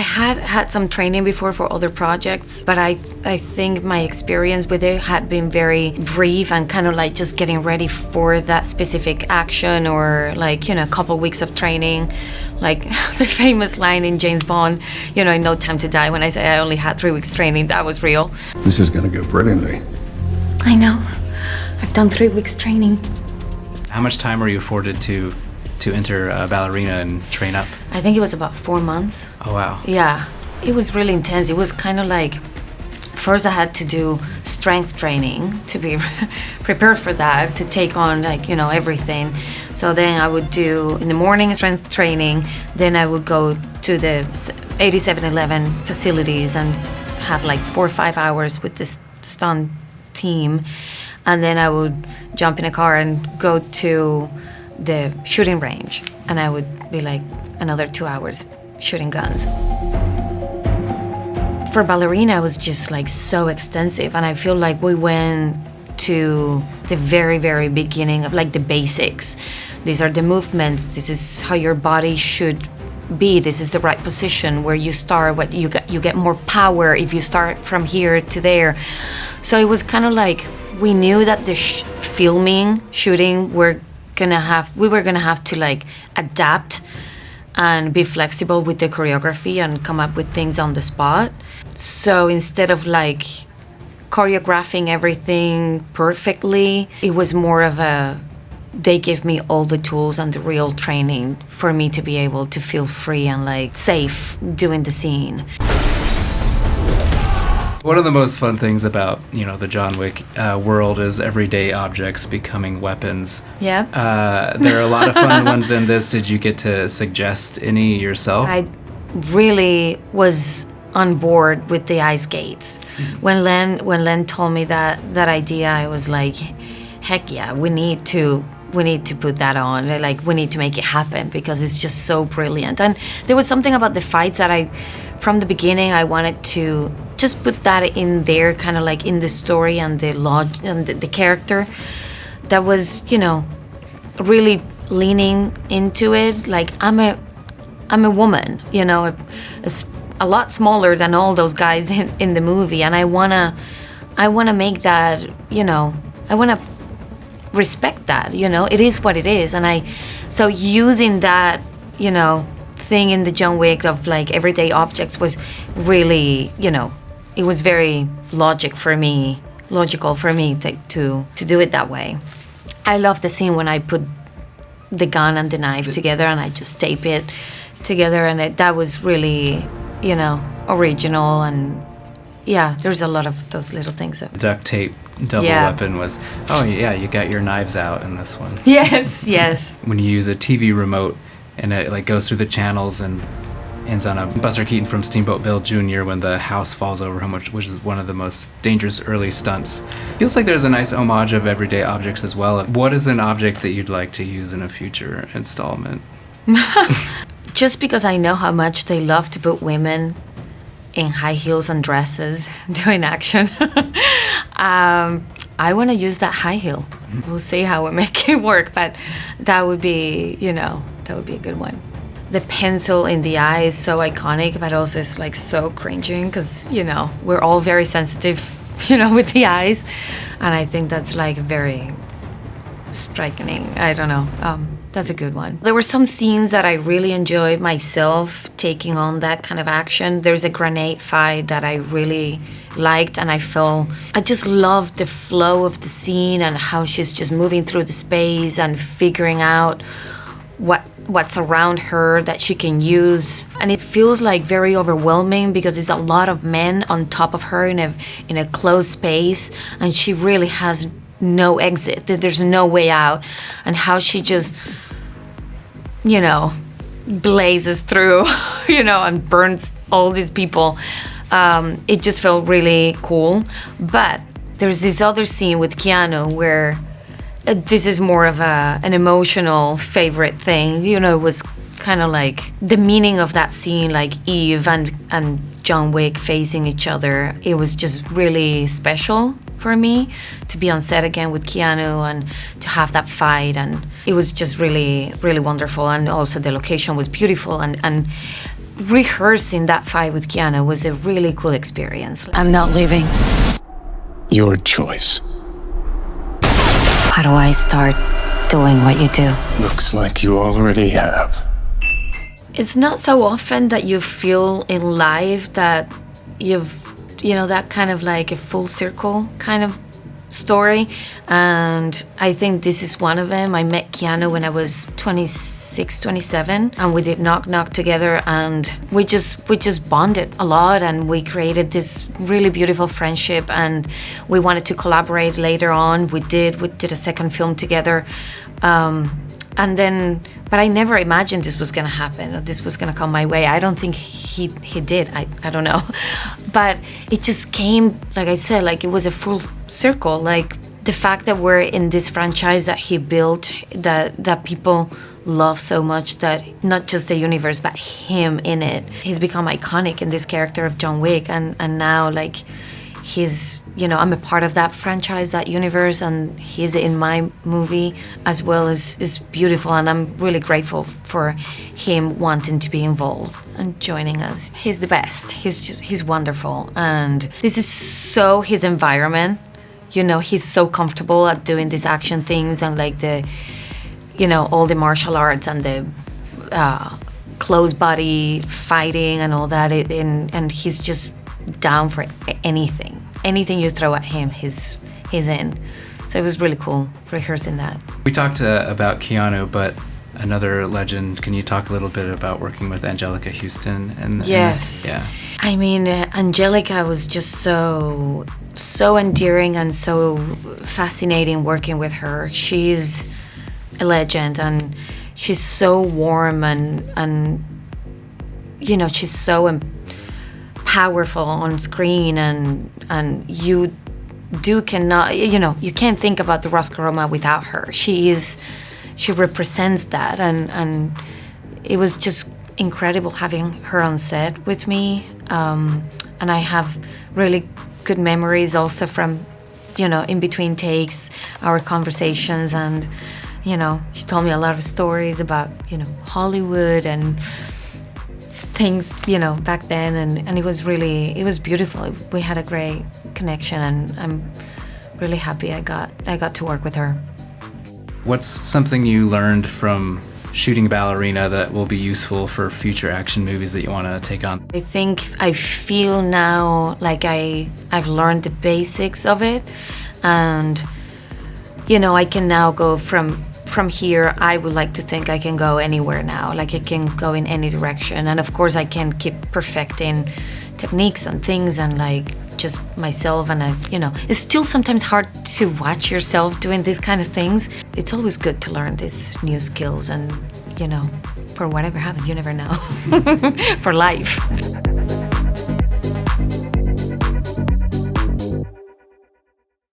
had some training before for other projects, but I think my experience with it had been very brief and kind of like just getting ready for that specific action, or like, a couple weeks of training. Like the famous line in James Bond, in No Time to Die, when I say I only had 3 weeks training, that was real. This is gonna go brilliantly. I know. I've done 3 weeks training. How much time were you afforded to enter Ballerina and train up? I think it was about 4 months. Oh, wow. Yeah, it was really intense. It was kind of like, first I had to do strength training to be prepared for that, to take on everything. So then I would do in the morning strength training, then I would go to the 8711 facilities and have like 4 or 5 hours with this stunt team. And then I would jump in a car and go to the shooting range, and I would be like another 2 hours shooting guns. For Ballerina, it was just like so extensive, and I feel like we went to the very, very beginning of like the basics. These are the movements. This is how your body should be. This is the right position where you start. What you get more power if you start from here to there. So it was kind of like we knew that the shooting, we were gonna have to like adapt and be flexible with the choreography and come up with things on the spot. So instead of like choreographing everything perfectly, it was more of they give me all the tools and the real training for me to be able to feel free and like safe doing the scene. One of the most fun things about, the John Wick world is everyday objects becoming weapons. Yeah. There are a lot of fun ones in this. Did you get to suggest any yourself? I really was on board with the ice skates. Mm-hmm. When Len told me that idea, I was like, heck yeah, we need to put that on. Like, we need to make it happen because it's just so brilliant. And there was something about the fights that from the beginning, I wanted to just put that in there, kind of like in the story and the character that was, really leaning into it. Like, I'm a woman, a lot smaller than all those guys in the movie, and I wanna make that, I wanna respect that, it is what it is. And so using that, thing in the John Wick of like everyday objects was really, it was very logical for me to do it that way. I love the scene when I put the gun and the knife together and I just tape it together, and that was really, original. And yeah, there's a lot of those little things. Duct tape double weapon was, oh yeah, you got your knives out in this one. Yes. When you use a TV remote and it like goes through the channels and ends on a Buster Keaton from Steamboat Bill Jr. when the house falls over him, which is one of the most dangerous early stunts. Feels like there's a nice homage of everyday objects as well. What is an object that you'd like to use in a future installment? Just because I know how much they love to put women in high heels and dresses doing action, I want to use that high heel. Mm-hmm. We'll see how we make it work, but that would be, that would be a good one. The pencil in the eye is so iconic, but also it's like so cringing because, we're all very sensitive, with the eyes. And I think that's like very striking. I don't know. That's a good one. There were some scenes that I really enjoyed myself taking on that kind of action. There's a grenade fight that I really liked, and I just loved the flow of the scene and how she's just moving through the space and figuring out what's around her that she can use. And it feels like very overwhelming because there's a lot of men on top of her in a closed space, and she really has no exit. There's no way out. And how she just, blazes through, and burns all these people. It just felt really cool. But there's this other scene with Keanu where this is more of an emotional favorite thing. It was kind of like the meaning of that scene, like Eve and John Wick facing each other. It was just really special for me to be on set again with Keanu and to have that fight, and it was just really, really wonderful. And also the location was beautiful and rehearsing that fight with Keanu was a really cool experience. I'm not leaving. Your choice. How do I start doing what you do? Looks like you already have. It's not so often that you feel in life that that kind of like a full circle kind of story. And I think this is one of them. I met Keanu when I was 26, 27, and we did Knock Knock together, and we just bonded a lot, and we created this really beautiful friendship, and we wanted to collaborate later on. We did a second film together. But I never imagined this was gonna happen, or this was gonna come my way. I don't think he did. I don't know. But it just came, like I said, like it was a full circle. Like the fact that we're in this franchise that he built, that people love so much, that not just the universe, but him in it. He's become iconic in this character of John Wick, and now like I'm a part of that franchise, that universe, and he's in my movie as well. Is beautiful, and I'm really grateful for him wanting to be involved and joining us. He's the best. He's wonderful, and this is so his environment. He's so comfortable at doing these action things, and like all the martial arts and the close body fighting and all that, and he's just down for anything you throw at him, he's in. So it was really cool rehearsing that. We talked about Keanu, but another legend. Can you talk a little bit about working with Anjelica Huston? Yes. Yeah. I mean, Anjelica was just so endearing and so fascinating working with her. She's a legend, and she's so warm, and she's so powerful on screen, and you can't think about the Roscoe Roma without her. She represents that, and it was just incredible having her on set with me, and I have really good memories also from in between takes, our conversations, and she told me a lot of stories about Hollywood and things back then, and it was beautiful. We had a great connection, and I'm really happy I got to work with her. What's something you learned from shooting Ballerina that will be useful for future action movies that you want to take on? I feel now like I've learned the basics of it, and I can now go from here. I would like to think I can go anywhere now. Like I can go in any direction, and of course I can keep perfecting techniques and things, and like just myself, and it's still sometimes hard to watch yourself doing these kind of things. It's always good to learn these new skills, and for whatever happens, you never know. For life.